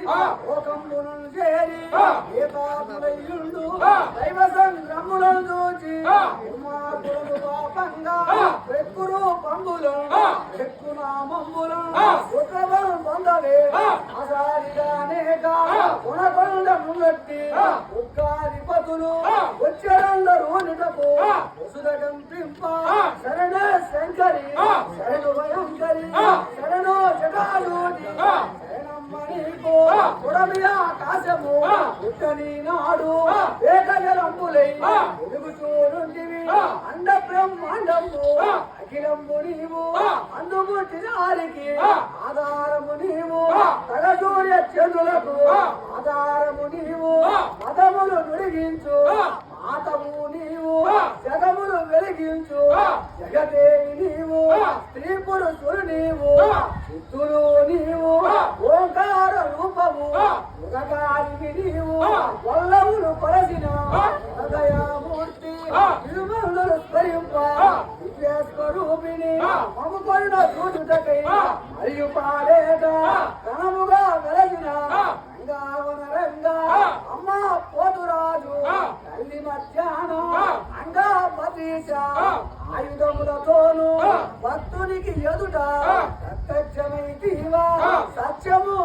లోకంబును చేరి ఏతాత్మయుండు దైవ సంగ్రములను చూచి కుమారుడు పాపంగా ఎక్కురు పంబులను ఎక్కునామంబులను ఉత్తమం పొందవే ఆసారిగానేక గుణకొండ ముంగట్టి ఉగ్గాధిపతులు వచ్చరందరూ నిటపు వసుదగం పింప శరణ శంకరి శరణు భయంకరి శరణు జటాజూటి శరణమ్మనీకో పుడమి ఆకాశము పుట్టని నాడు ఏకజలంబులై వెలుగు చూడుంటివి అండ బ్రహ్మాండము అఖిలంబు నీవు అందుబుట్టిన వారికి ఆధారము నీవు తగ సూర్య చంద్రులకు ఆధారము నీవు మతములు నుడిగించు మాతము నీవు జగములు వెలిగించు జగదేవి నీవు స్త్రీ పురుషులు నీవు చిత్తులు నీవు ఓంకార రూపము యుగకారికి నీవు వల్లవులు పరసిన హృదయమూర్తి తిరుమలను స్మరింప దివ్యస్వరూపిణి మముకొండ చూచుటకై మరియు పాడేట ఘనముగా వెలసిన రంగా అమ్మ పోతురాజు తల్లి మధ్యాహ్నం అంగా పతీశ ఆయుధములతోను భక్తునికి ఎదుట ప్రత్యక్షమై సత్యము